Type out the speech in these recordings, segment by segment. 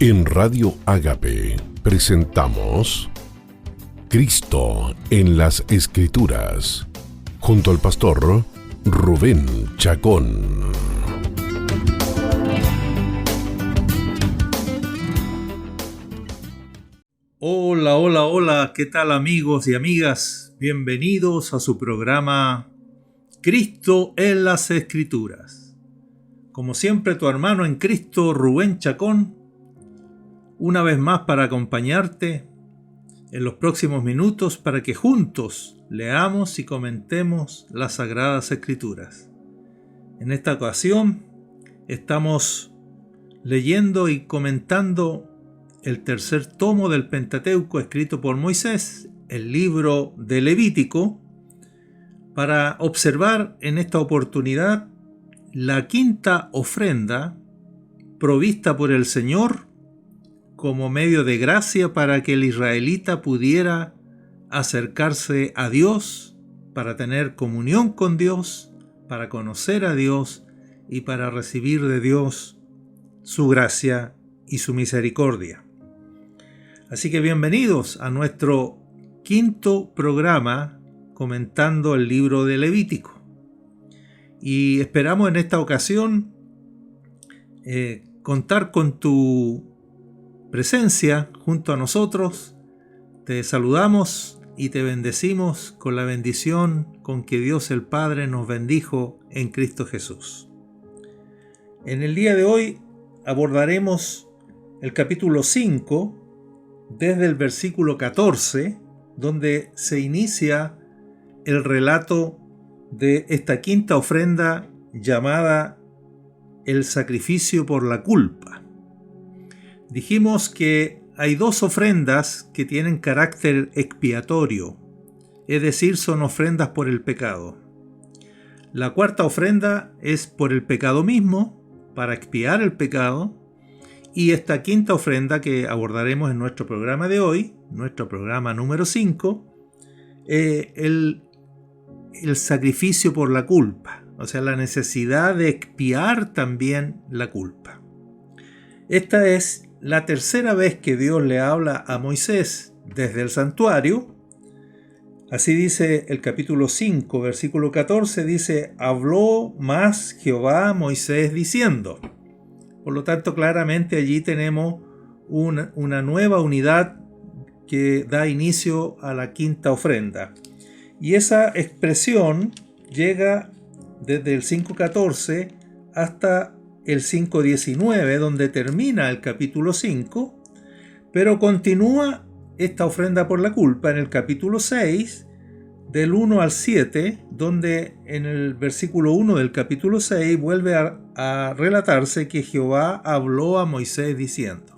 En Radio Ágape presentamos Cristo en las Escrituras, junto al pastor Rubén Chacón. Hola, ¿qué tal amigos y amigas? Bienvenidos a su programa Cristo en las Escrituras. Como siempre, tu hermano en Cristo, Rubén Chacón, una vez más para acompañarte en los próximos minutos para que juntos leamos y comentemos las Sagradas Escrituras. En esta ocasión estamos leyendo y comentando el tercer tomo del Pentateuco escrito por Moisés, el libro de Levítico, para observar en esta oportunidad la quinta ofrenda provista por el Señor como medio de gracia para que el israelita pudiera acercarse a Dios, para tener comunión con Dios, para conocer a Dios y para recibir de Dios su gracia y su misericordia. Así que bienvenidos a nuestro quinto programa comentando el libro de Levítico. Y esperamos en esta ocasión contar con tu presencia junto a nosotros. Te saludamos y te bendecimos con la bendición con que Dios el Padre nos bendijo en Cristo Jesús. En el día de hoy abordaremos el capítulo 5 desde el versículo 14, donde se inicia el relato de esta quinta ofrenda llamada el sacrificio por la culpa. Dijimos que hay dos ofrendas que tienen carácter expiatorio, es decir, son ofrendas por el pecado. La cuarta ofrenda es por el pecado mismo, para expiar el pecado, y esta quinta ofrenda que abordaremos en nuestro programa de hoy, nuestro programa número 5, el sacrificio por la culpa, o sea, la necesidad de expiar también la culpa. Esta es la tercera vez que Dios le habla a Moisés desde el santuario. Así dice el capítulo 5, versículo 14, dice: habló más Jehová a Moisés diciendo. Por lo tanto, claramente allí tenemos una nueva unidad que da inicio a la quinta ofrenda. Y esa expresión llega desde el 5.14 hasta el 5.19, donde termina el capítulo 5, pero continúa esta ofrenda por la culpa en el capítulo 6, del 1 al 7, donde en el versículo 1 del capítulo 6 vuelve a relatarse que Jehová habló a Moisés diciendo.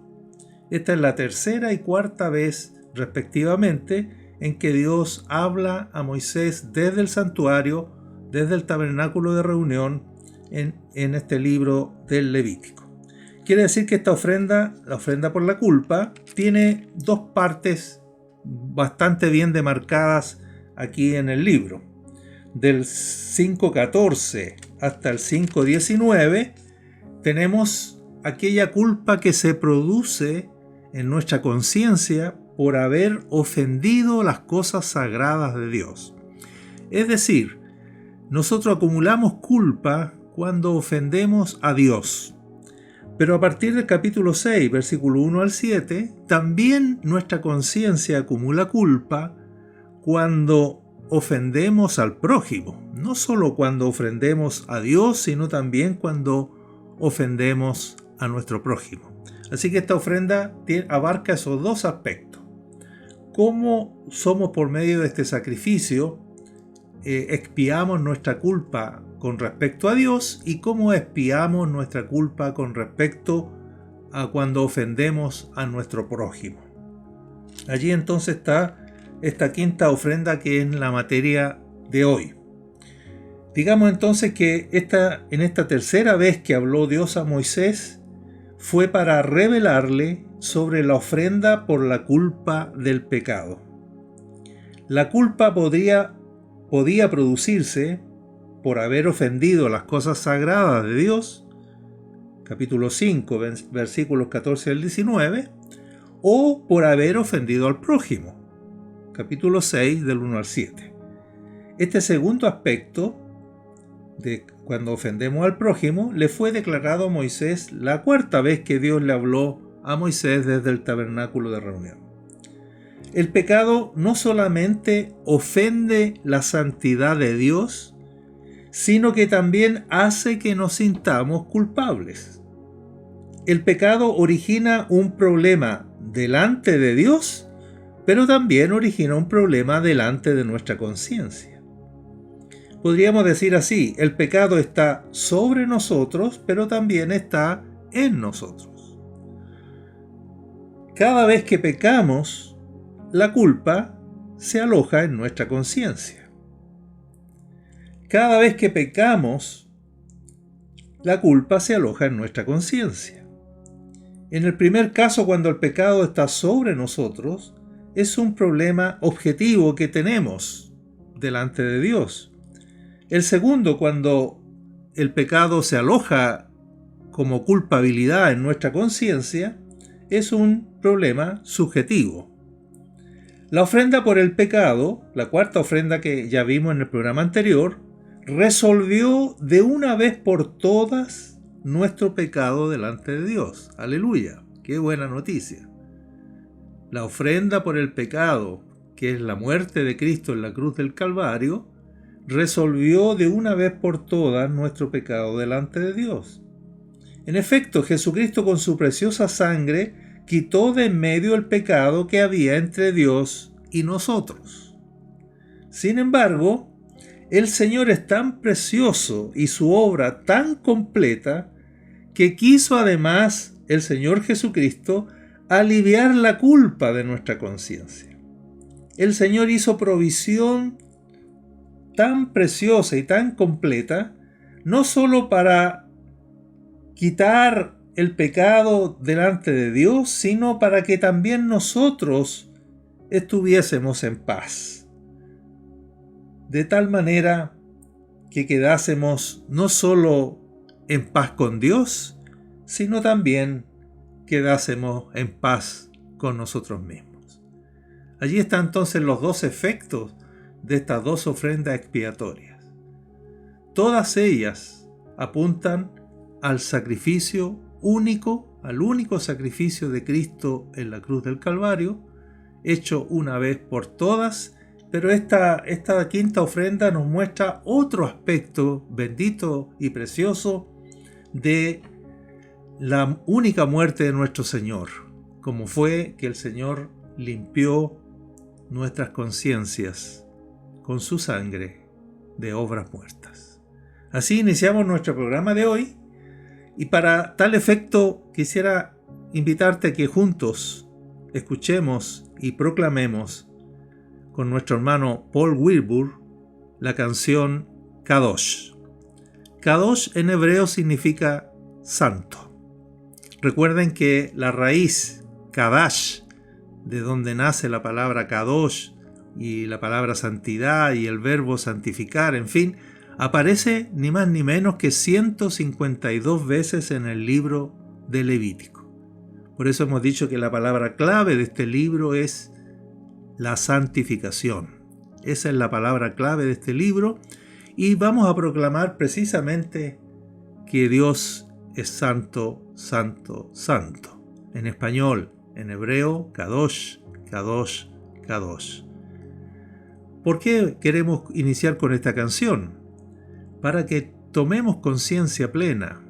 Esta es la tercera y cuarta vez respectivamente en que Dios habla a Moisés desde el santuario, desde el tabernáculo de reunión en este libro del Levítico. Quiere decir que esta ofrenda, la ofrenda por la culpa, tiene dos partes bastante bien demarcadas aquí en el libro. Del 5.14 hasta el 5.19 tenemos aquella culpa que se produce en nuestra conciencia por haber ofendido las cosas sagradas de Dios. Es decir, nosotros acumulamos culpa cuando ofendemos a Dios. Pero a partir del capítulo 6, versículo 1 al 7, también nuestra conciencia acumula culpa cuando ofendemos al prójimo. No solo cuando ofendemos a Dios, sino también cuando ofendemos a nuestro prójimo. Así que esta ofrenda abarca esos dos aspectos. ¿Cómo somos por medio de este sacrificio expiamos nuestra culpa con respecto a Dios y cómo expiamos nuestra culpa con respecto a cuando ofendemos a nuestro prójimo? Allí entonces está esta quinta ofrenda que es la materia de hoy. Digamos entonces que en esta tercera vez que habló Dios a Moisés fue para revelarle sobre la ofrenda por la culpa del pecado. La culpa podía producirse por haber ofendido las cosas sagradas de Dios, capítulo 5, versículos 14 al 19, o por haber ofendido al prójimo, capítulo 6, del 1 al 7. Este segundo aspecto, de cuando ofendemos al prójimo, le fue declarado a Moisés la cuarta vez que Dios le habló a Moisés desde el tabernáculo de reunión. El pecado no solamente ofende la santidad de Dios, sino que también hace que nos sintamos culpables. El pecado origina un problema delante de Dios, pero también origina un problema delante de nuestra conciencia. Podríamos decir así, el pecado está sobre nosotros, pero también está en nosotros. Cada vez que pecamos, la culpa se aloja en nuestra conciencia. Cada vez que pecamos, la culpa se aloja en nuestra conciencia. En el primer caso, cuando el pecado está sobre nosotros, es un problema objetivo que tenemos delante de Dios. El segundo, cuando el pecado se aloja como culpabilidad en nuestra conciencia, es un problema subjetivo. La ofrenda por el pecado, la cuarta ofrenda que ya vimos en el programa anterior, resolvió de una vez por todas nuestro pecado delante de Dios. ¡Aleluya! ¡Qué buena noticia! La ofrenda por el pecado, que es la muerte de Cristo en la cruz del Calvario, resolvió de una vez por todas nuestro pecado delante de Dios. En efecto, Jesucristo con su preciosa sangre quitó de en medio el pecado que había entre Dios y nosotros. Sin embargo, el Señor es tan precioso y su obra tan completa que quiso además el Señor Jesucristo aliviar la culpa de nuestra conciencia. El Señor hizo provisión tan preciosa y tan completa, no solo para quitar el pecado delante de Dios, sino para que también nosotros estuviésemos en paz. De tal manera que quedásemos no solo en paz con Dios, sino también quedásemos en paz con nosotros mismos. Allí están entonces los dos efectos de estas dos ofrendas expiatorias. Todas ellas apuntan al sacrificio único, al único sacrificio de Cristo en la cruz del Calvario, hecho una vez por todas, pero esta quinta ofrenda nos muestra otro aspecto bendito y precioso de la única muerte de nuestro Señor, como fue que el Señor limpió nuestras conciencias con su sangre de obras muertas. Así iniciamos nuestro programa de hoy, y para tal efecto quisiera invitarte a que juntos escuchemos y proclamemos con nuestro hermano Paul Wilbur la canción Kadosh. Kadosh en hebreo significa santo. Recuerden que la raíz Kadash, de donde nace la palabra Kadosh y la palabra santidad y el verbo santificar, en fin, aparece ni más ni menos que 152 veces en el libro de Levítico. Por eso hemos dicho que la palabra clave de este libro es la santificación. Esa es la palabra clave de este libro, y vamos a proclamar precisamente que Dios es santo, santo, santo. En español, en hebreo, Kadosh, Kadosh, Kadosh. ¿Por qué queremos iniciar con esta canción? Para que tomemos conciencia plena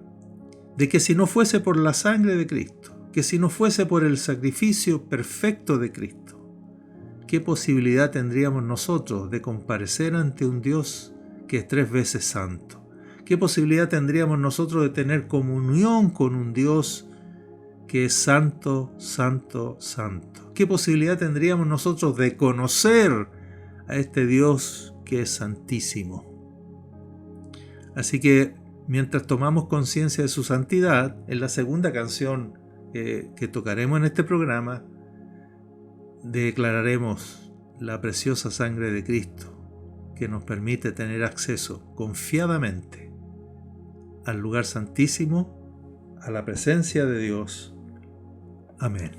de que si no fuese por la sangre de Cristo, que si no fuese por el sacrificio perfecto de Cristo, ¿qué posibilidad tendríamos nosotros de comparecer ante un Dios que es 3 veces santo? ¿Qué posibilidad tendríamos nosotros de tener comunión con un Dios que es santo, santo, santo? ¿Qué posibilidad tendríamos nosotros de conocer a este Dios que es santísimo? Así que mientras tomamos conciencia de su santidad, en la segunda canción que tocaremos en este programa, declararemos la preciosa sangre de Cristo que nos permite tener acceso confiadamente al lugar santísimo, a la presencia de Dios. Amén.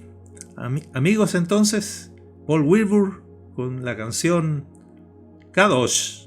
Amigos, entonces, Paul Wilbur con la canción Kadosh.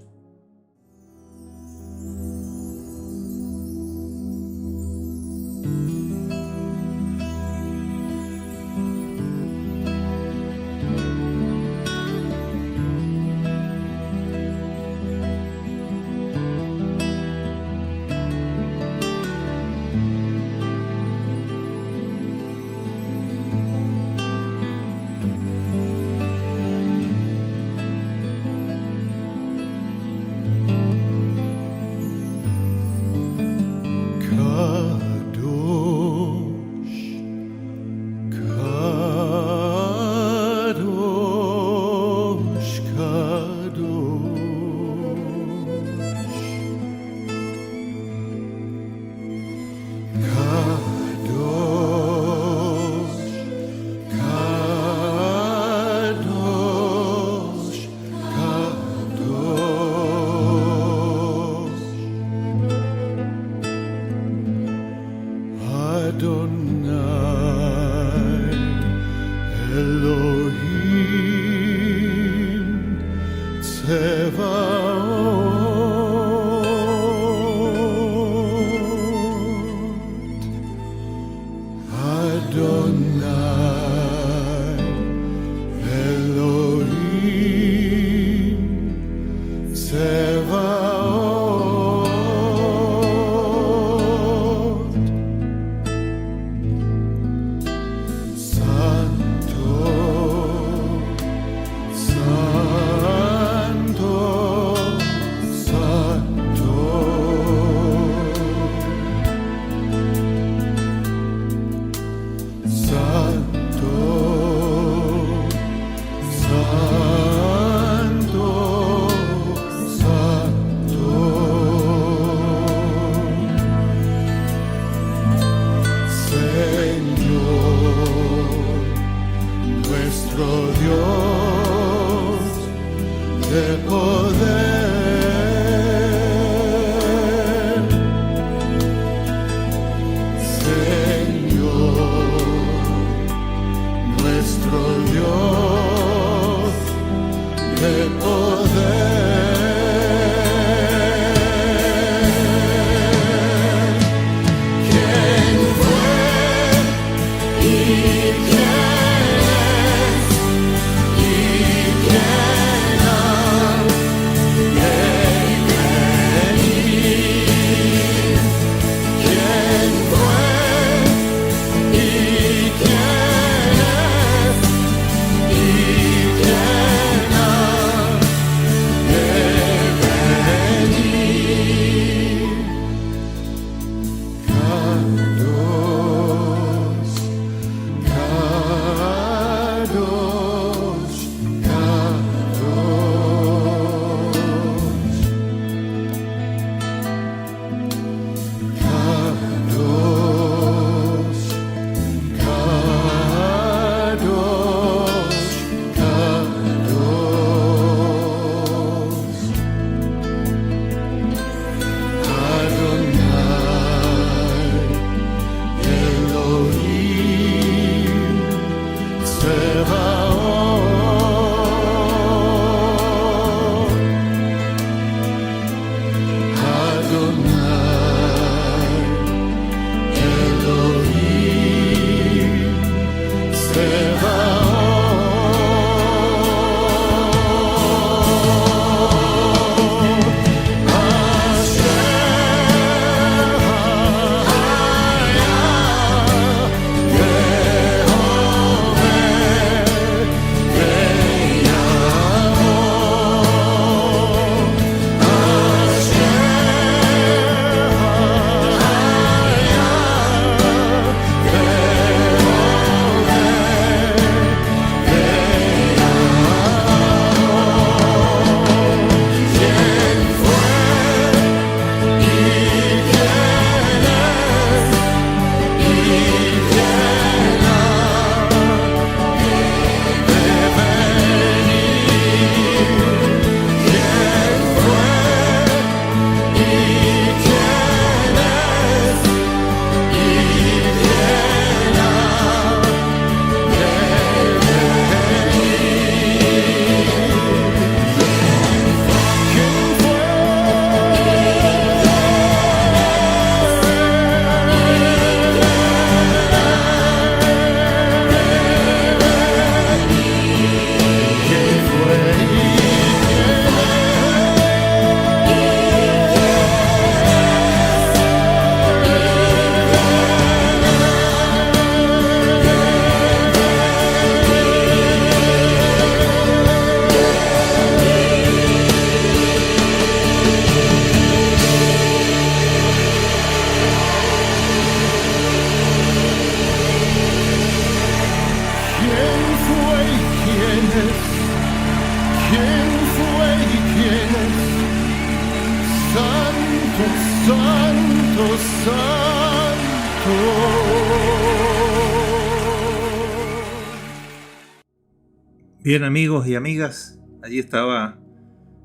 Bien, amigos y amigas, allí estaba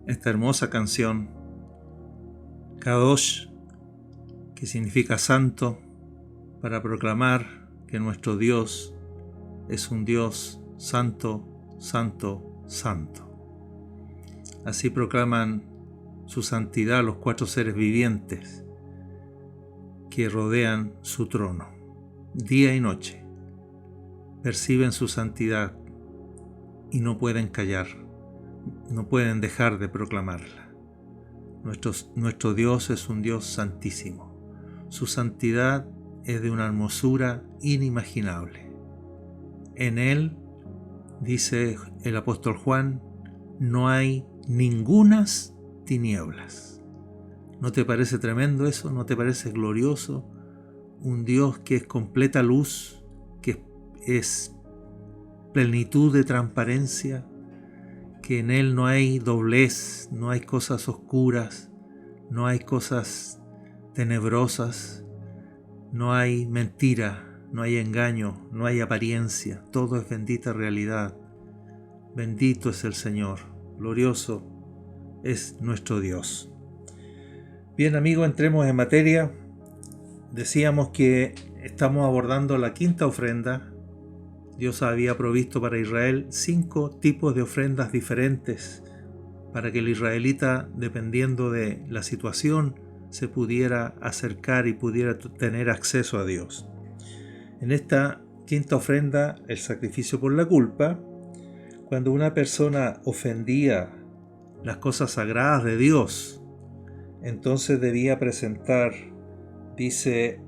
esta hermosa canción, Kadosh, que significa santo, para proclamar que nuestro Dios es un Dios santo, santo, santo. Así proclaman su santidad los 4 seres vivientes que rodean su trono. Día y noche perciben su santidad y no pueden callar, no pueden dejar de proclamarla. Nuestro Dios es un Dios santísimo. Su santidad es de una hermosura inimaginable. En Él, dice el apóstol Juan, no hay ningunas tinieblas. ¿No te parece tremendo eso? ¿No te parece glorioso? Un Dios que es completa luz, que es plenitud de transparencia, que en Él no hay doblez, no hay cosas oscuras, no hay cosas tenebrosas, no hay mentira, no hay engaño, no hay apariencia, todo es bendita realidad. Bendito es el Señor, glorioso es nuestro Dios. Bien, amigos, entremos en materia. Decíamos que estamos abordando la 5ª ofrenda. Dios había provisto para Israel 5 tipos de ofrendas diferentes para que el israelita, dependiendo de la situación, se pudiera acercar y pudiera tener acceso a Dios. En esta 5ª ofrenda, el sacrificio por la culpa, cuando una persona ofendía las cosas sagradas de Dios, entonces debía presentar, dice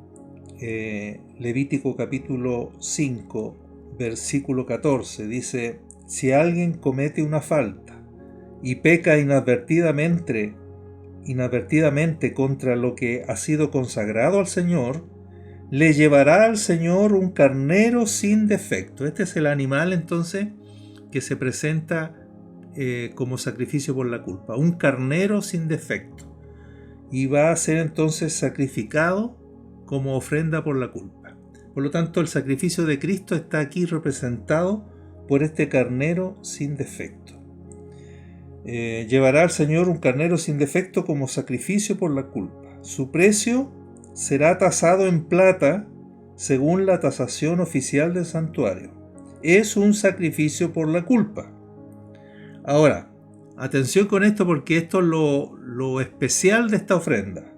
Levítico capítulo 5, versículo 14, dice: si alguien comete una falta y peca inadvertidamente contra lo que ha sido consagrado al Señor, le llevará al Señor un carnero sin defecto. Este es el animal entonces que se presenta como sacrificio por la culpa, un carnero sin defecto, y va a ser entonces sacrificado como ofrenda por la culpa. Por lo tanto, el sacrificio de Cristo está aquí representado por este carnero sin defecto. Llevará al Señor un carnero sin defecto como sacrificio por la culpa. Su precio será tasado en plata según la tasación oficial del santuario. Es un sacrificio por la culpa. Ahora, atención con esto, porque esto es lo especial de esta ofrenda.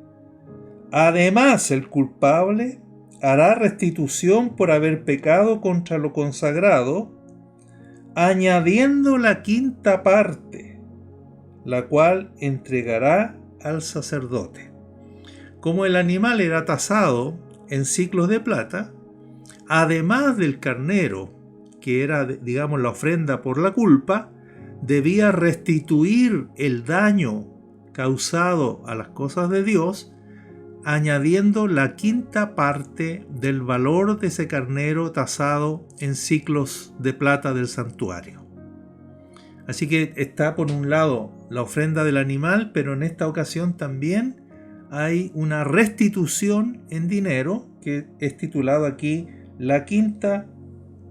Además, el culpable hará restitución por haber pecado contra lo consagrado, añadiendo la 5ª parte, la cual entregará al sacerdote. Como el animal era tasado en ciclos de plata, además del carnero, que era, digamos, la ofrenda por la culpa, debía restituir el daño causado a las cosas de Dios, añadiendo la 5ª parte del valor de ese carnero tasado en ciclos de plata del santuario. Así que está por un lado la ofrenda del animal, pero en esta ocasión también hay una restitución en dinero, que es titulado aquí la 5ª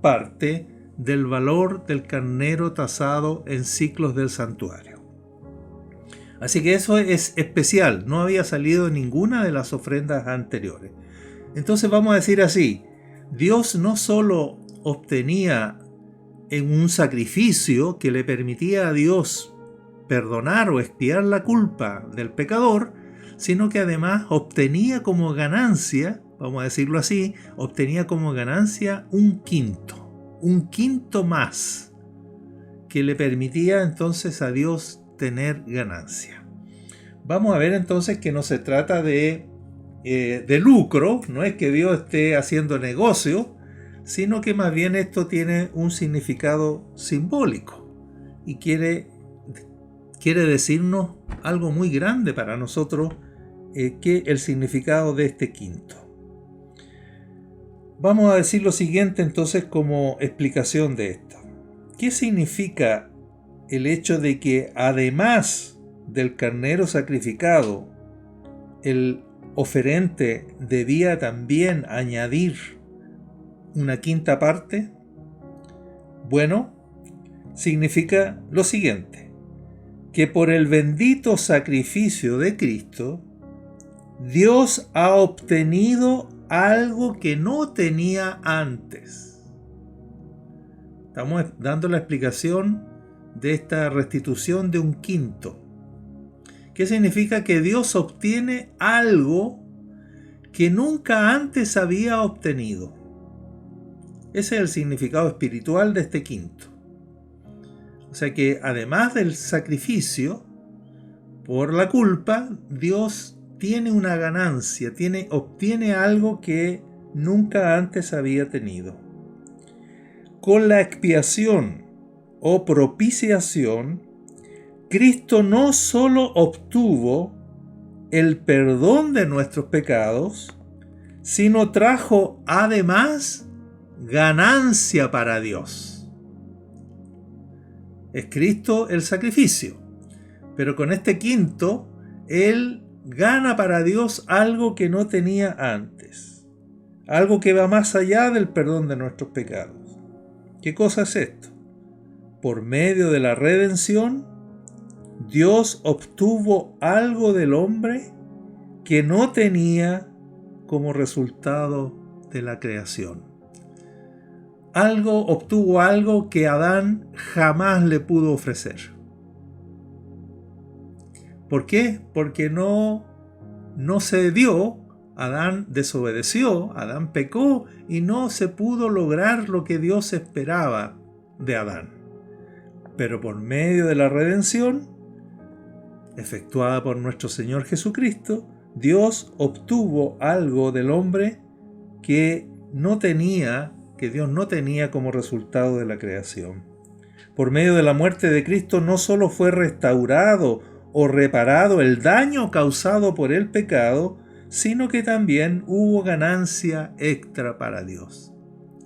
parte del valor del carnero tasado en ciclos del santuario. Así que eso es especial, no había salido en ninguna de las ofrendas anteriores. Entonces vamos a decir así: Dios no solo obtenía en un sacrificio que le permitía a Dios perdonar o expiar la culpa del pecador, sino que además obtenía como ganancia, vamos a decirlo así, obtenía como ganancia un quinto más, que le permitía entonces a Dios tener ganancia. Vamos a ver entonces que no se trata de lucro, no es que Dios esté haciendo negocio, sino que más bien esto tiene un significado simbólico y quiere decirnos algo muy grande para nosotros, que el significado de este quinto. Vamos a decir lo siguiente entonces como explicación de esto. ¿Qué significa el hecho de que además del carnero sacrificado, el oferente debía también añadir una 5ª parte? Bueno, significa lo siguiente: que por el bendito sacrificio de Cristo, Dios ha obtenido algo que no tenía antes. Estamos dando la explicación de esta restitución de un quinto. ¿Qué significa? Que Dios obtiene algo que nunca antes había obtenido. Ese es el significado espiritual de este quinto. O sea que además del sacrificio por la culpa, Dios tiene una ganancia, obtiene algo que nunca antes había tenido. Con la expiación o propiciación, Cristo no solo obtuvo el perdón de nuestros pecados, sino trajo además ganancia para Dios. Es Cristo el sacrificio, pero con este quinto, Él gana para Dios algo que no tenía antes, algo que va más allá del perdón de nuestros pecados. ¿Qué cosa es esto? Por medio de la redención, Dios obtuvo algo del hombre que no tenía como resultado de la creación. Obtuvo algo que Adán jamás le pudo ofrecer. ¿Por qué? Porque no se dio, Adán desobedeció, Adán pecó y no se pudo lograr lo que Dios esperaba de Adán. Pero por medio de la redención, efectuada por nuestro Señor Jesucristo, Dios obtuvo algo del hombre que Dios no tenía como resultado de la creación. Por medio de la muerte de Cristo no solo fue restaurado o reparado el daño causado por el pecado, sino que también hubo ganancia extra para Dios.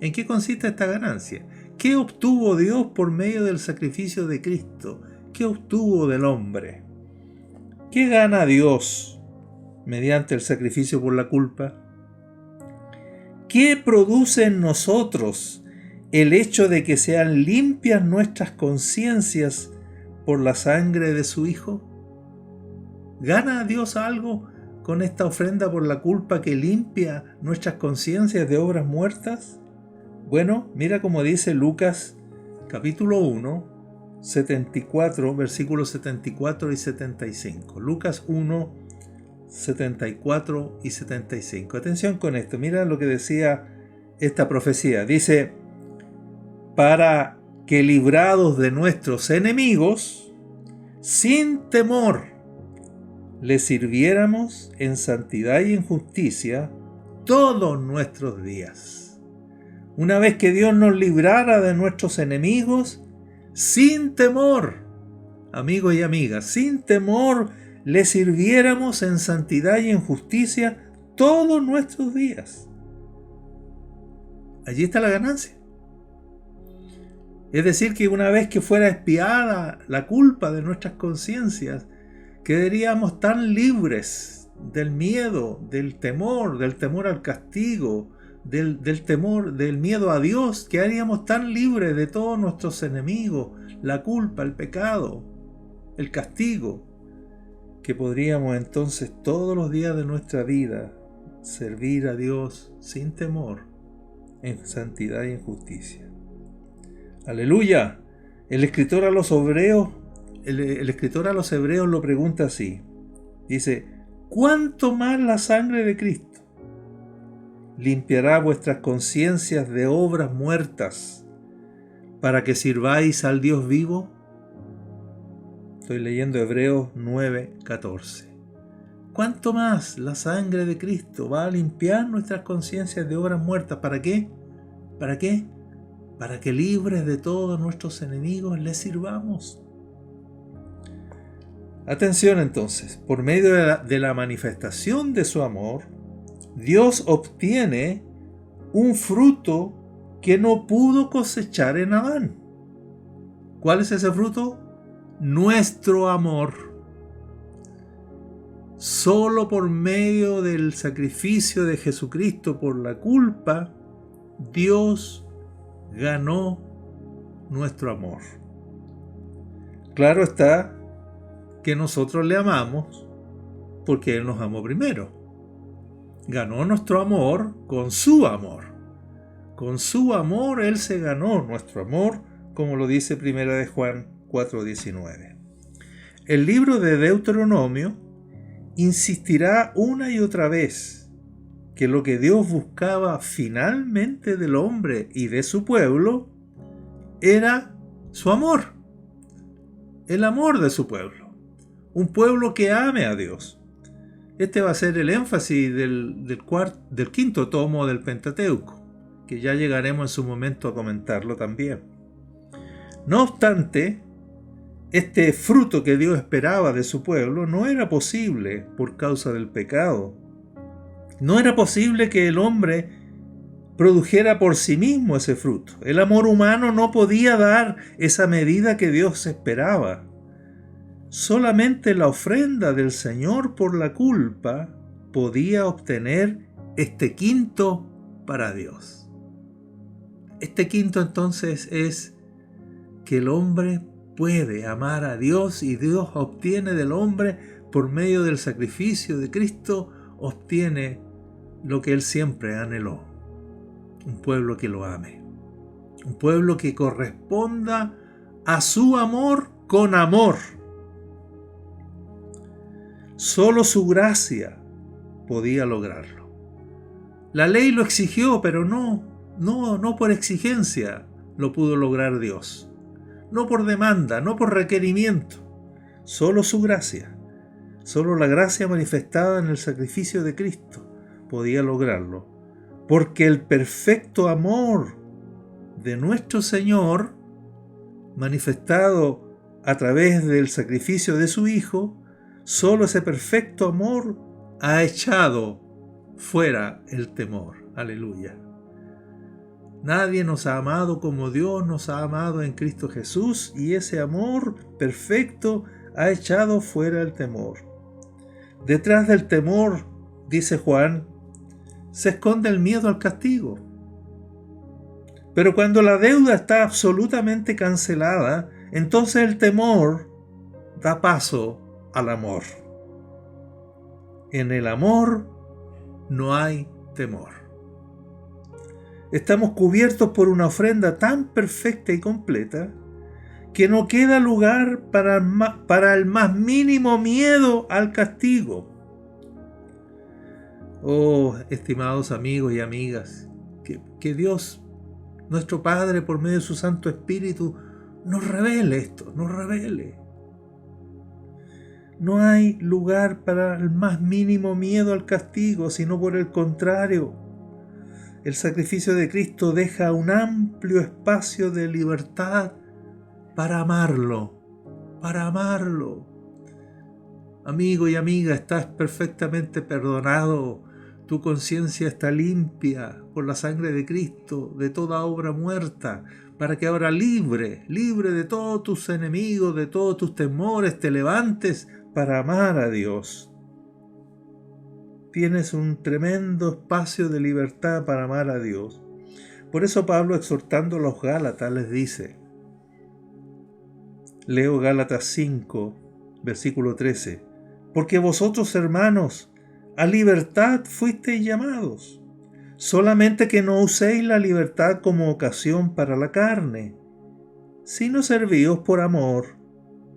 ¿En qué consiste esta ganancia? ¿Qué obtuvo Dios por medio del sacrificio de Cristo? ¿Qué obtuvo del hombre? ¿Qué gana Dios mediante el sacrificio por la culpa? ¿Qué produce en nosotros el hecho de que sean limpias nuestras conciencias por la sangre de su Hijo? ¿Gana Dios algo con esta ofrenda por la culpa que limpia nuestras conciencias de obras muertas? Bueno, mira cómo dice Lucas capítulo 1, 74, versículos 74 y 75. Lucas 1, 74 y 75. Atención con esto, mira lo que decía esta profecía. Dice: para que librados de nuestros enemigos, sin temor, les sirviéramos en santidad y en justicia todos nuestros días. Una vez que Dios nos librara de nuestros enemigos, sin temor, amigos y amigas, sin temor, le sirviéramos en santidad y en justicia todos nuestros días. Allí está la ganancia. Es decir, que una vez que fuera expiada la culpa de nuestras conciencias, quedaríamos tan libres del miedo, del temor al castigo, del temor, del miedo a Dios, quedaríamos tan libres de todos nuestros enemigos, la culpa, el pecado, el castigo, que podríamos entonces todos los días de nuestra vida servir a Dios sin temor, en santidad y en justicia. ¡Aleluya! El escritor a los hebreos lo pregunta así. Dice: ¿cuánto más la sangre de Cristo limpiará vuestras conciencias de obras muertas para que sirváis al Dios vivo? Estoy leyendo Hebreos 9:14. ¿Cuánto más la sangre de Cristo va a limpiar nuestras conciencias de obras muertas? ¿Para qué? ¿Para qué? Para que libres de todos nuestros enemigos les sirvamos. Atención entonces, por medio de la manifestación de su amor, Dios obtiene un fruto que no pudo cosechar en Adán. ¿Cuál es ese fruto? Nuestro amor. Solo por medio del sacrificio de Jesucristo por la culpa, Dios ganó nuestro amor. Claro está que nosotros le amamos porque Él nos amó primero. Ganó nuestro amor con su amor. Con su amor Él se ganó nuestro amor, como lo dice 1 de Juan 4:19. El libro de Deuteronomio insistirá una y otra vez que lo que Dios buscaba finalmente del hombre y de su pueblo era su amor, el amor de su pueblo, un pueblo que ame a Dios. Este va a ser el énfasis del quinto tomo del Pentateuco, que ya llegaremos en su momento a comentarlo también. No obstante, este fruto que Dios esperaba de su pueblo no era posible por causa del pecado. No era posible que el hombre produjera por sí mismo ese fruto. El amor humano no podía dar esa medida que Dios esperaba. Solamente la ofrenda del Señor por la culpa podía obtener este quinto para Dios. Este quinto entonces es que el hombre puede amar a Dios y Dios obtiene del hombre por medio del sacrificio de Cristo, obtiene lo que Él siempre anheló. Un pueblo que lo ame. Un pueblo que corresponda a su amor con amor. Solo su gracia podía lograrlo. La ley lo exigió, pero no por exigencia lo pudo lograr Dios. No por demanda, no por requerimiento. Solo su gracia, solo la gracia manifestada en el sacrificio de Cristo podía lograrlo. Porque el perfecto amor de nuestro Señor, manifestado a través del sacrificio de su Hijo, solo ese perfecto amor ha echado fuera el temor. Aleluya. Nadie nos ha amado como Dios nos ha amado en Cristo Jesús, y ese amor perfecto ha echado fuera el temor. Detrás del temor, dice Juan, se esconde el miedo al castigo. Pero cuando la deuda está absolutamente cancelada, entonces el temor da paso al amor. En el amor no hay temor. Estamos cubiertos por una ofrenda tan perfecta y completa que no queda lugar para el más mínimo miedo al castigo. Oh, estimados amigos y amigas, que Dios, nuestro Padre, por medio de su Santo Espíritu, nos revele esto, nos revele. No hay lugar para el más mínimo miedo al castigo, sino por el contrario. El sacrificio de Cristo deja un amplio espacio de libertad para amarlo, para amarlo. Amigo y amiga, estás perfectamente perdonado. Tu conciencia está limpia por la sangre de Cristo de toda obra muerta, para que ahora libre de todos tus enemigos, de todos tus temores, te levantes para amar a Dios. Tienes un tremendo espacio de libertad para amar a Dios. Por eso Pablo, exhortando a los Gálatas, les dice, leo Gálatas 5, versículo 13, porque vosotros, hermanos, a libertad fuisteis llamados, solamente que no uséis la libertad como ocasión para la carne, sino servíos por amor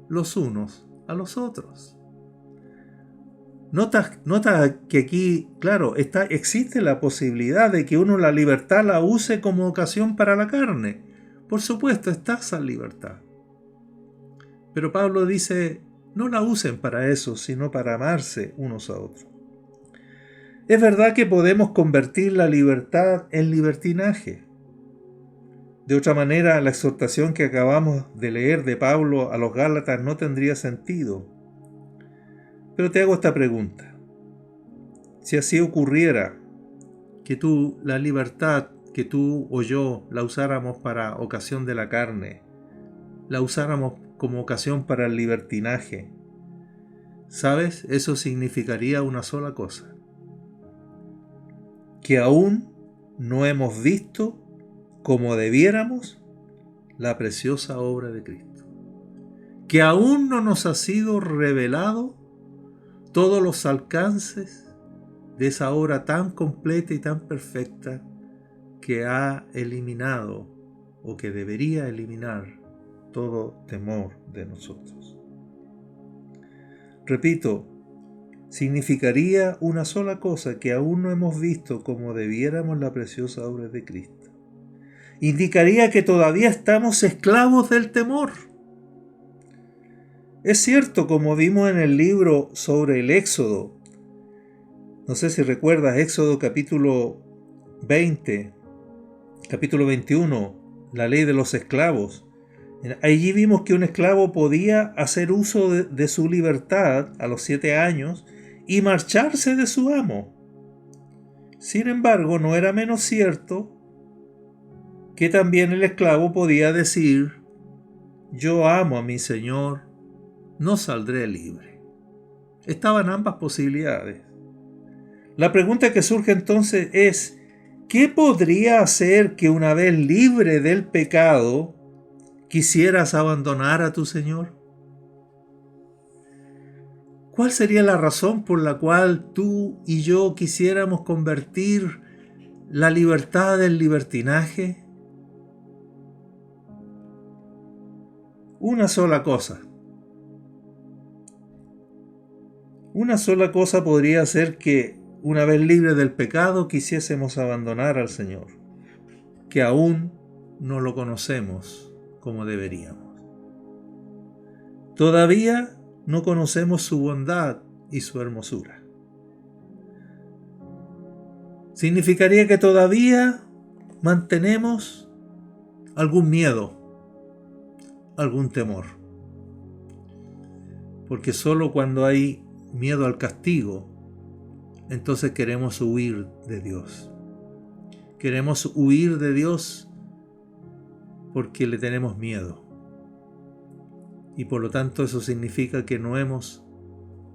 los unos a los otros. Nota que aquí, claro, existe la posibilidad de que uno la libertad la use como ocasión para la carne. Por supuesto, está esa libertad. Pero Pablo dice, no la usen para eso, sino para amarse unos a otros. Es verdad que podemos convertir la libertad en libertinaje. De otra manera, la exhortación que acabamos de leer de Pablo a los Gálatas no tendría sentido. Pero te hago esta pregunta. Si así ocurriera, que la libertad que tú o yo la usáramos para ocasión de la carne, la usáramos como ocasión para el libertinaje, ¿sabes? Eso significaría una sola cosa. Que aún no hemos visto como debiéramos la preciosa obra de Cristo. que aún no nos ha sido revelado todos los alcances de esa obra tan completa y tan perfecta que ha eliminado o que debería eliminar todo temor de nosotros. Repito, significaría una sola cosa: que aún no hemos visto como debiéramos la preciosa obra de Cristo. Indicaría que todavía estamos esclavos del temor. Es cierto, como vimos en el libro sobre el Éxodo, no sé si recuerdas, Éxodo capítulo 20, capítulo 21, la ley de los esclavos. Allí vimos que un esclavo podía hacer uso de su libertad a los 7 años y marcharse de su amo. Sin embargo, no era menos cierto que también el esclavo podía decir: yo amo a mi señor, no saldré libre. Estaban ambas posibilidades. La pregunta que surge entonces es: ¿qué podría hacer que una vez libre del pecado quisieras abandonar a tu Señor? ¿Cuál sería la razón por la cual tú y yo quisiéramos convertir la libertad en libertinaje? Una sola cosa. Una sola cosa podría hacer que, una vez libres del pecado, quisiésemos abandonar al Señor: que aún no lo conocemos como deberíamos. Todavía no conocemos su bondad y su hermosura. Significaría que todavía mantenemos algún miedo, algún temor. Porque solo cuando hay miedo al castigo, entonces queremos huir de Dios. Queremos huir de Dios porque le tenemos miedo. Y por lo tanto eso significa que no hemos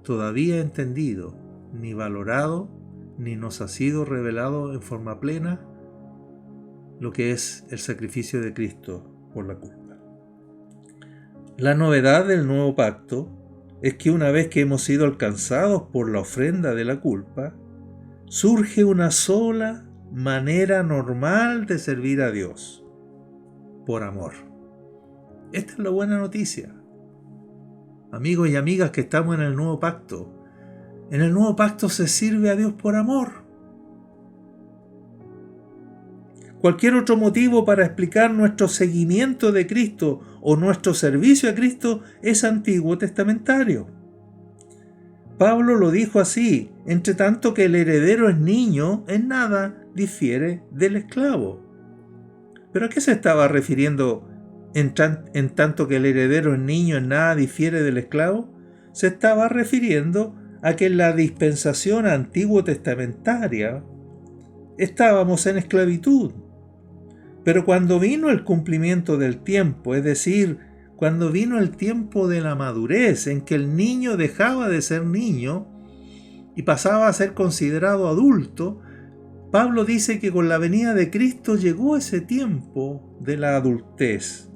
todavía entendido, ni valorado, ni nos ha sido revelado en forma plena lo que es el sacrificio de Cristo por la culpa. La novedad del nuevo pacto es que una vez que hemos sido alcanzados por la ofrenda de la culpa, surge una sola manera normal de servir a Dios: por amor. Esta es la buena noticia. Amigos y amigas que estamos en el nuevo pacto. En el nuevo pacto se sirve a Dios por amor. Cualquier otro motivo para explicar nuestro seguimiento de Cristo o nuestro servicio a Cristo es antiguo testamentario. Pablo lo dijo así: entre tanto que el heredero es niño, en nada difiere del esclavo. ¿Pero a qué se estaba refiriendo en tanto que el heredero es niño, en nada difiere del esclavo? Se estaba refiriendo a que en la dispensación antiguo testamentaria estábamos en esclavitud. Pero cuando vino el cumplimiento del tiempo, es decir, cuando vino el tiempo de la madurez, en que el niño dejaba de ser niño y pasaba a ser considerado adulto, Pablo dice que con la venida de Cristo llegó ese tiempo de la adultez.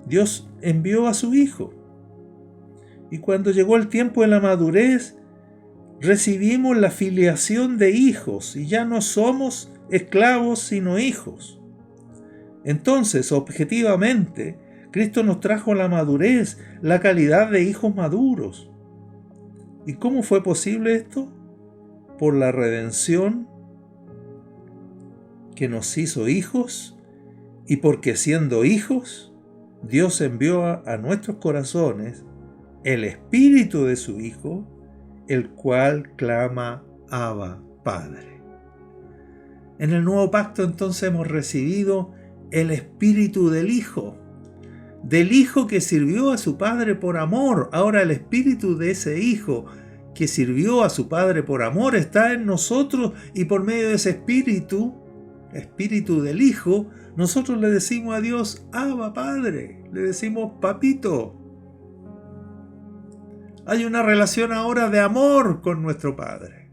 Dios envió a su Hijo. Y cuando llegó el tiempo de la madurez, recibimos la filiación de hijos y ya no somos esclavos sino hijos. Entonces, objetivamente, Cristo nos trajo la madurez, la calidad de hijos maduros. ¿Y cómo fue posible esto? Por la redención que nos hizo hijos, y porque siendo hijos, Dios envió a nuestros corazones el Espíritu de su Hijo, el cual clama: Abba, Padre. En el nuevo pacto entonces hemos recibido el Espíritu del Hijo que sirvió a su Padre por amor. Ahora el Espíritu de ese Hijo que sirvió a su Padre por amor está en nosotros, y por medio de ese Espíritu del Hijo, nosotros le decimos a Dios: Abba, Padre, le decimos Papito. Hay una relación ahora de amor con nuestro Padre.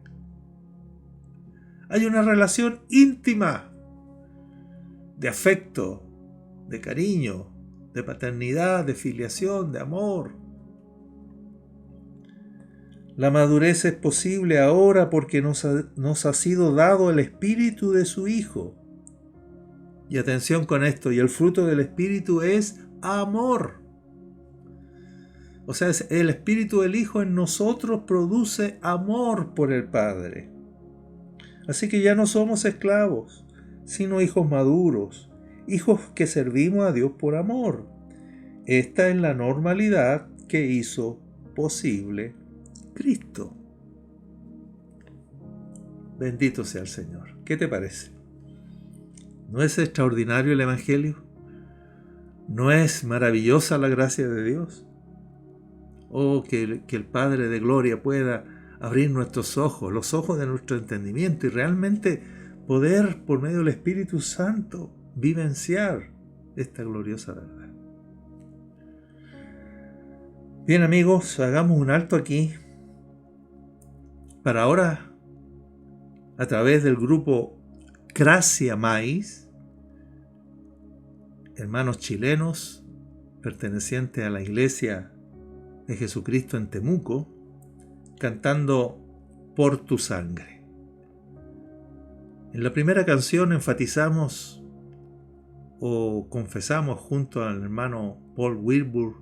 Hay una relación íntima, de afecto, de cariño, de paternidad, de filiación, de amor. La madurez es posible ahora porque nos ha sido dado el Espíritu de su Hijo. Y atención con esto, y el fruto del Espíritu es amor. O sea, el Espíritu del Hijo en nosotros produce amor por el Padre. Así que ya no somos esclavos, sino hijos maduros, hijos que servimos a Dios por amor. Esta es la normalidad que hizo posible Cristo. Bendito sea el Señor. ¿Qué te parece? ¿No es extraordinario el Evangelio? ¿No es maravillosa la gracia de Dios? Oh, que el Padre de Gloria pueda abrir nuestros ojos, los ojos de nuestro entendimiento y realmente poder, por medio del Espíritu Santo, vivenciar esta gloriosa verdad. Bien, amigos, hagamos un alto aquí para ahora, a través del grupo Gracia Mais, hermanos chilenos pertenecientes a la Iglesia de Jesucristo en Temuco, cantando Por tu sangre. En la primera canción enfatizamos o confesamos junto al hermano Paul Wilbur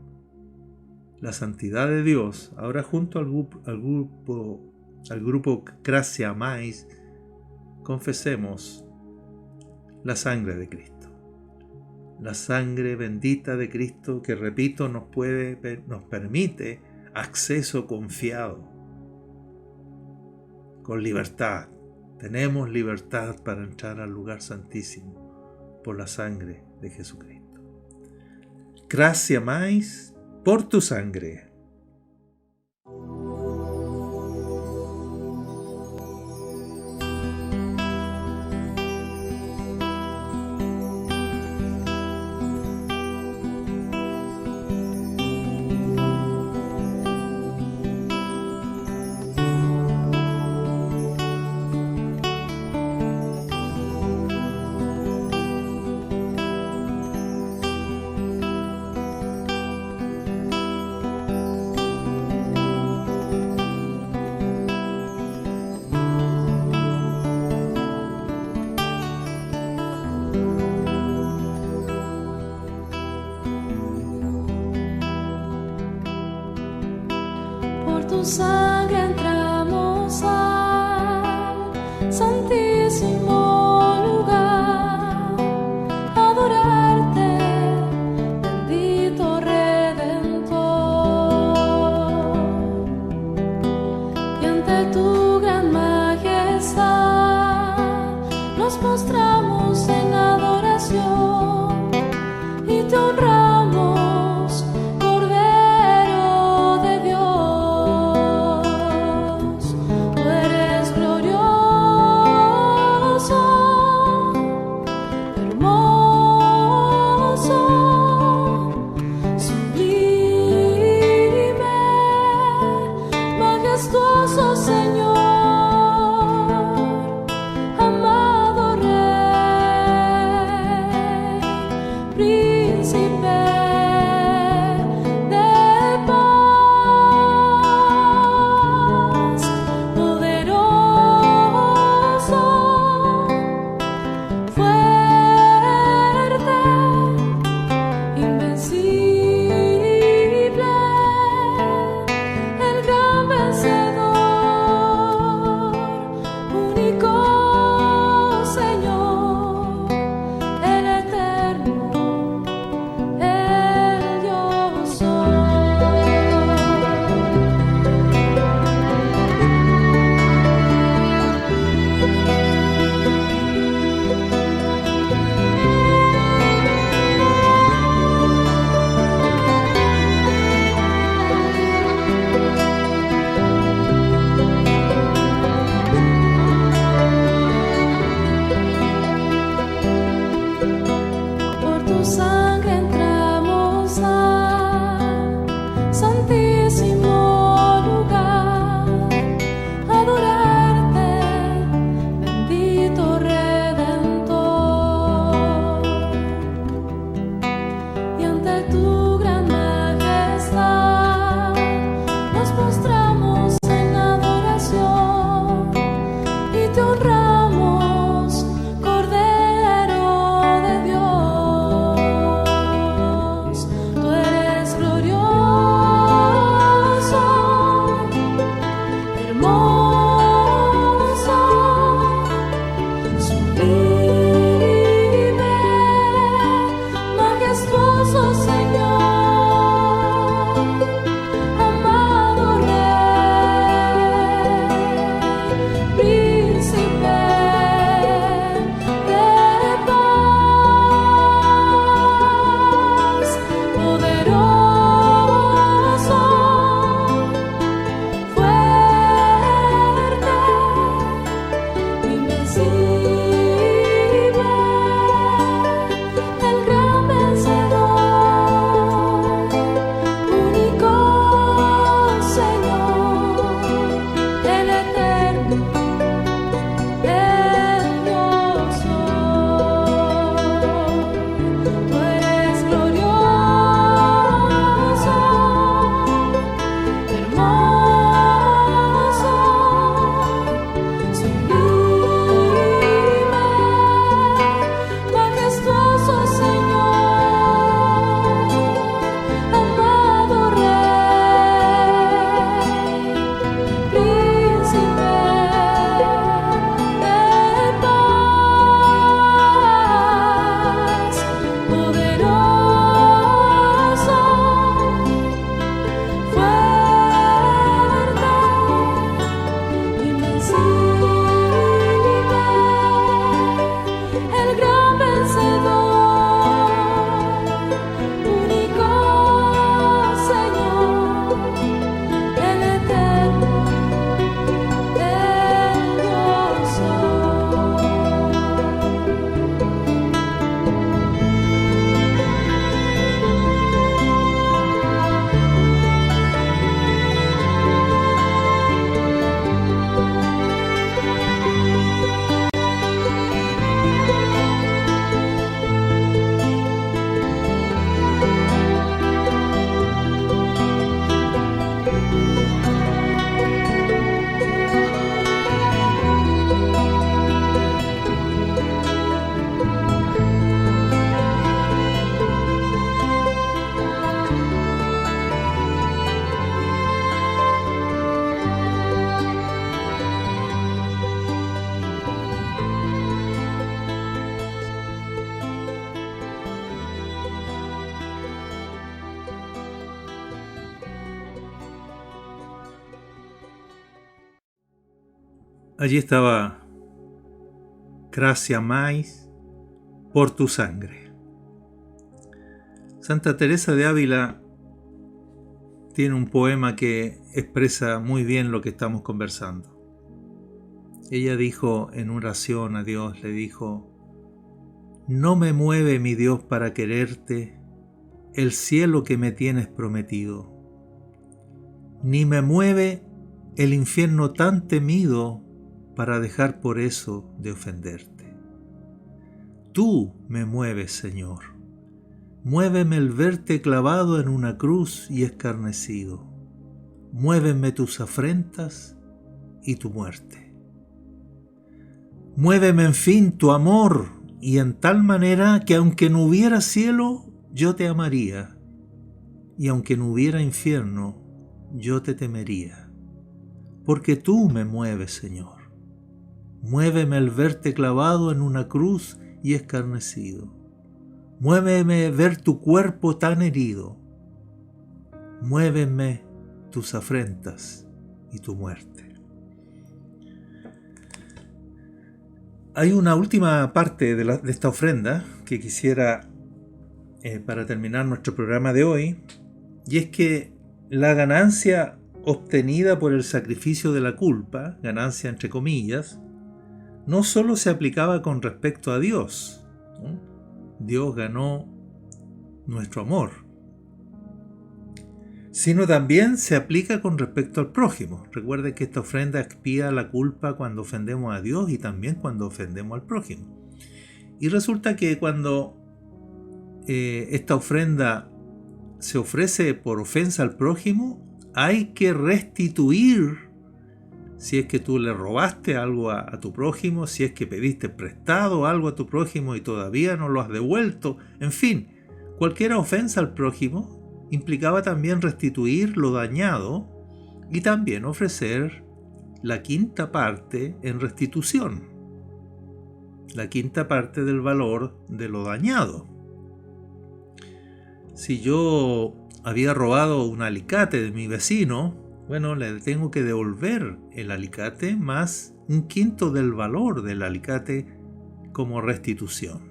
la santidad de Dios. Ahora junto al grupo Gracia Mais confesemos la sangre de Cristo. La sangre bendita de Cristo que, repito, nos permite acceso confiado, con libertad. Tenemos libertad para entrar al lugar santísimo por la sangre de Jesucristo. Gracia Mais, por tu sangre. Tu sangre entramos al santísimo lugar, adorarte, bendito Redentor, y ante tu gran majestad nos postramos en adoración y te honramos, Cordero de Dios. Allí estaba: Gracia mais por tu sangre. Santa Teresa de Ávila tiene un poema que expresa muy bien lo que estamos conversando. Ella dijo en oración a Dios, le dijo: no me mueve, mi Dios, para quererte el cielo que me tienes prometido, ni me mueve el infierno tan temido para dejar por eso de ofenderte. Tú me mueves, Señor. Muéveme el verte clavado en una cruz y escarnecido. Muéveme tus afrentas y tu muerte. Muéveme, en fin, tu amor, y en tal manera que aunque no hubiera cielo, yo te amaría, y aunque no hubiera infierno, yo te temería. Porque tú me mueves, Señor. Muéveme el verte clavado en una cruz y escarnecido. Muéveme ver tu cuerpo tan herido. Muéveme tus afrentas y tu muerte. Hay una última parte de esta ofrenda que quisiera para terminar nuestro programa de hoy, y es que la ganancia obtenida por el sacrificio de la culpa, ganancia entre comillas, no solo se aplicaba con respecto a Dios, ¿no? Dios ganó nuestro amor, sino también se aplica con respecto al prójimo. Recuerde que esta ofrenda expía la culpa cuando ofendemos a Dios y también cuando ofendemos al prójimo. Y resulta que cuando esta ofrenda se ofrece por ofensa al prójimo, hay que restituir. Si es que tú le robaste algo a tu prójimo, si es que pediste prestado algo a tu prójimo y todavía no lo has devuelto, en fin, cualquier ofensa al prójimo implicaba también restituir lo dañado y también ofrecer la quinta parte en restitución, la quinta parte del valor de lo dañado. Si yo había robado un alicate de mi vecino, bueno, le tengo que devolver el alicate más un quinto del valor del alicate como restitución,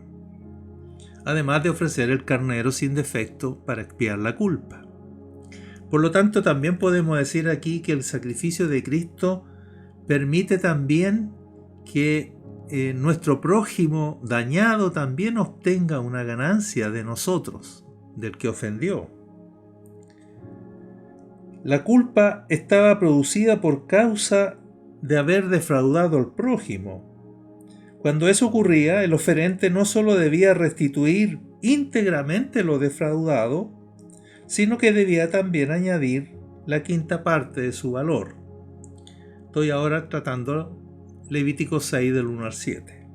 además de ofrecer el carnero sin defecto para expiar la culpa. Por lo tanto, también podemos decir aquí que el sacrificio de Cristo permite también que nuestro prójimo dañado también obtenga una ganancia de nosotros, del que ofendió. La culpa estaba producida por causa de haber defraudado al prójimo. Cuando eso ocurría, el oferente no solo debía restituir íntegramente lo defraudado, sino que debía también añadir la quinta parte de su valor. Estoy ahora tratando Levítico 6 del 1 al 7.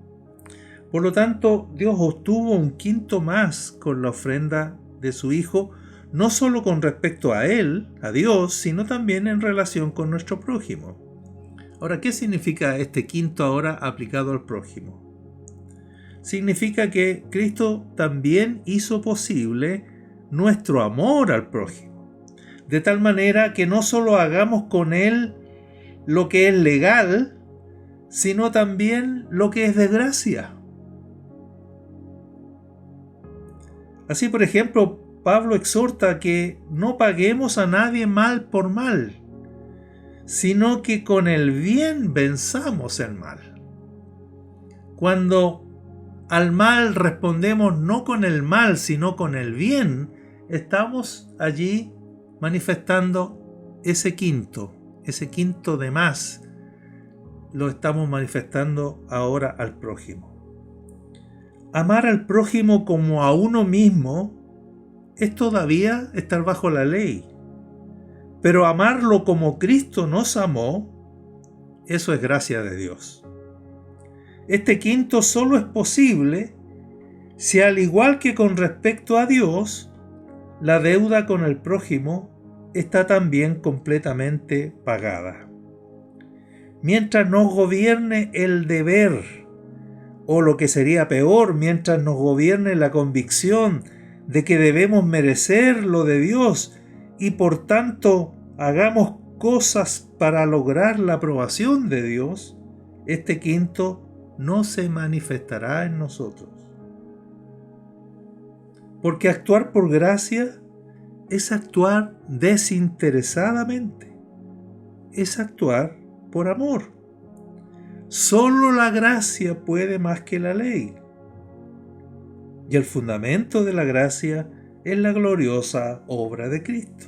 Por lo tanto, Dios obtuvo un quinto más con la ofrenda de su Hijo, no solo con respecto a Él, a Dios, sino también en relación con nuestro prójimo. Ahora, ¿qué significa este quinto ahora aplicado al prójimo? Significa que Cristo también hizo posible nuestro amor al prójimo, de tal manera que no solo hagamos con Él lo que es legal, sino también lo que es de gracia. Así, por ejemplo, Pablo exhorta a que no paguemos a nadie mal por mal, sino que con el bien venzamos el mal. Cuando al mal respondemos no con el mal, sino con el bien, estamos allí manifestando ese quinto de más, lo estamos manifestando ahora al prójimo. Amar al prójimo como a uno mismo es todavía estar bajo la ley, pero amarlo como Cristo nos amó, eso es gracia de Dios. Este quinto solo es posible si, al igual que con respecto a Dios, la deuda con el prójimo está también completamente pagada. Mientras nos gobierne el deber, o lo que sería peor, mientras nos gobierne la convicción de que debemos merecer lo de Dios y por tanto hagamos cosas para lograr la aprobación de Dios, este quinto no se manifestará en nosotros. Porque actuar por gracia es actuar desinteresadamente, es actuar por amor. Solo la gracia puede más que la ley. Y el fundamento de la gracia es la gloriosa obra de Cristo.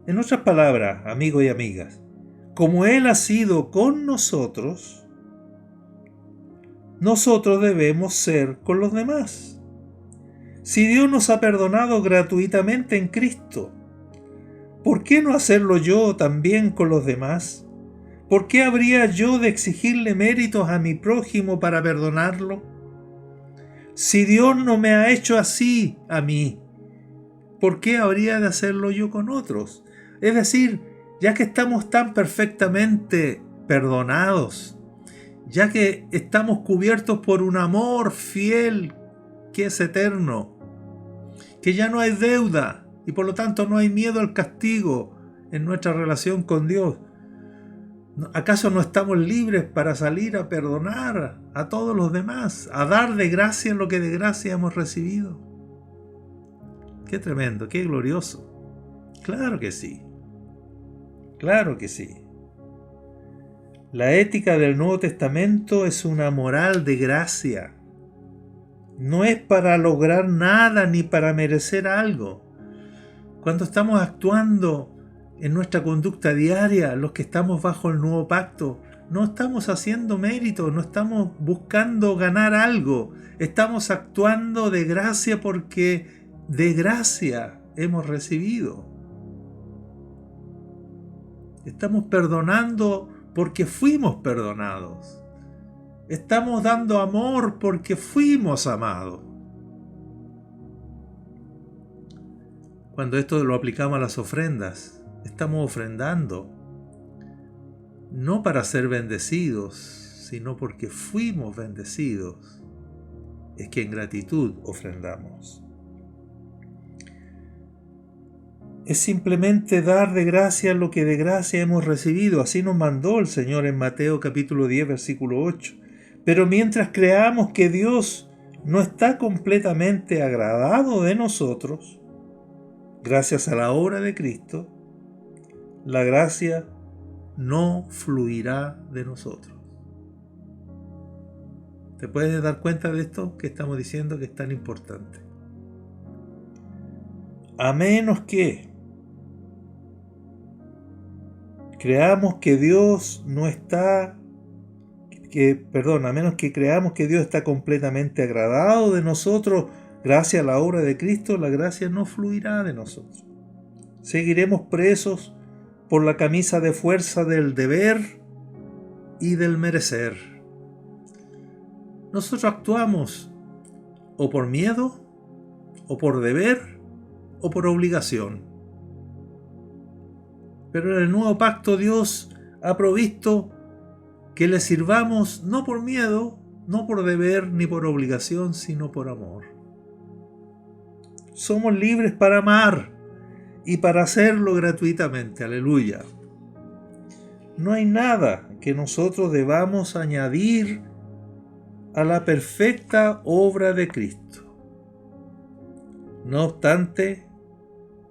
En otras palabras, amigos y amigas, como Él ha sido con nosotros, nosotros debemos ser con los demás. Si Dios nos ha perdonado gratuitamente en Cristo, ¿por qué no hacerlo yo también con los demás? ¿Por qué habría yo de exigirle méritos a mi prójimo para perdonarlo? Si Dios no me ha hecho así a mí, ¿por qué habría de hacerlo yo con otros? Es decir, ya que estamos tan perfectamente perdonados, ya que estamos cubiertos por un amor fiel que es eterno, que ya no hay deuda y por lo tanto no hay miedo al castigo en nuestra relación con Dios, ¿acaso no estamos libres para salir a perdonar a todos los demás, a dar de gracia lo que de gracia hemos recibido? Qué tremendo, qué glorioso. Claro que sí. Claro que sí. La ética del Nuevo Testamento es una moral de gracia. No es para lograr nada ni para merecer algo. Cuando estamos actuando en nuestra conducta diaria, los que estamos bajo el nuevo pacto, no estamos haciendo mérito, no estamos buscando ganar algo. Estamos actuando de gracia porque de gracia hemos recibido. Estamos perdonando porque fuimos perdonados. Estamos dando amor porque fuimos amados. Cuando esto lo aplicamos a las ofrendas, estamos ofrendando no para ser bendecidos, sino porque fuimos bendecidos. Es que en gratitud ofrendamos. Es simplemente dar de gracia lo que de gracia hemos recibido. Así nos mandó el Señor en Mateo capítulo 10, versículo 8. Pero mientras creamos que Dios no está completamente agradado de nosotros, gracias a la obra de Cristo, la gracia no fluirá de nosotros. ¿Te puedes dar cuenta de esto que estamos diciendo que es tan importante? A menos que creamos que Dios no está, a menos que creamos que Dios está completamente agradado de nosotros, gracias a la obra de Cristo, la gracia no fluirá de nosotros. Seguiremos presos por la camisa de fuerza del deber y del merecer. Nosotros actuamos o por miedo, o por deber, o por obligación. Pero en el nuevo pacto Dios ha provisto que le sirvamos no por miedo, no por deber ni por obligación, sino por amor. Somos libres para amar y para hacerlo gratuitamente. Aleluya. No hay nada que nosotros debamos añadir a la perfecta obra de Cristo. No obstante,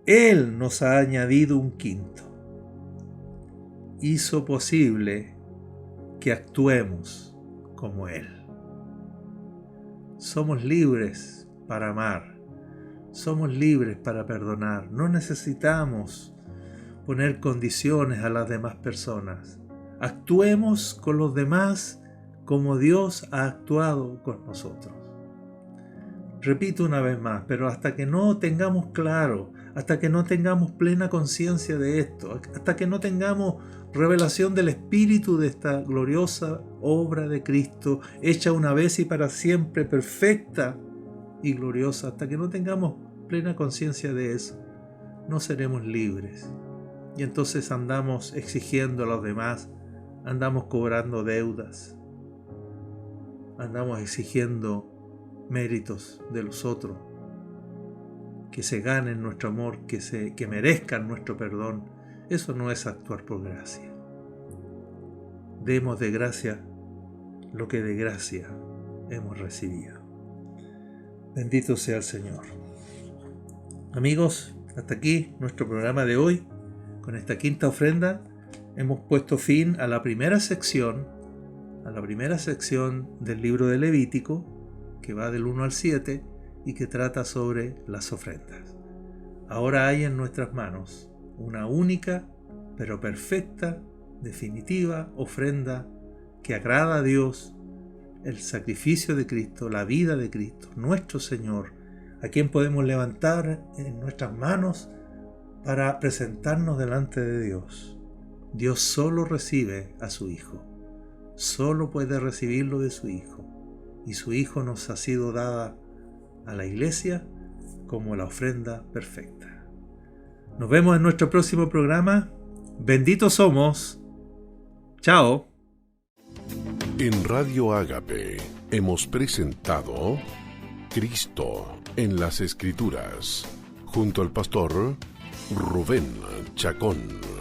Él nos ha añadido un quinto. Hizo posible que actuemos como Él. Somos libres para amar. Somos libres para perdonar. No necesitamos poner condiciones a las demás personas. Actuemos con los demás como Dios ha actuado con nosotros. Repito una vez más, pero hasta que no tengamos claro, hasta que no tengamos plena conciencia de esto, hasta que no tengamos revelación del Espíritu de esta gloriosa obra de Cristo, hecha una vez y para siempre, perfecta y gloriosa, hasta que no tengamos plena conciencia de eso, no seremos libres. Y entonces andamos exigiendo a los demás, andamos cobrando deudas, andamos exigiendo méritos de los otros, que se ganen nuestro amor, que merezcan nuestro perdón. Eso no es actuar por gracia. demos de gracia lo que de gracia hemos recibido. Bendito sea el Señor. Amigos, hasta aquí nuestro programa de hoy. Con esta quinta ofrenda hemos puesto fin a la primera sección del libro de Levítico, que va del 1 al 7 y que trata sobre las ofrendas. Ahora hay en nuestras manos una única, pero perfecta, definitiva ofrenda que agrada a Dios, el sacrificio de Cristo, la vida de Cristo, nuestro Señor, a quien podemos levantar en nuestras manos para presentarnos delante de Dios. Dios solo recibe a su Hijo, solo puede recibirlo de su Hijo, y su Hijo nos ha sido dada a la Iglesia como la ofrenda perfecta. Nos vemos en nuestro próximo programa. Benditos somos. Chao. En Radio Ágape hemos presentado Cristo en las Escrituras, junto al pastor Rubén Chacón.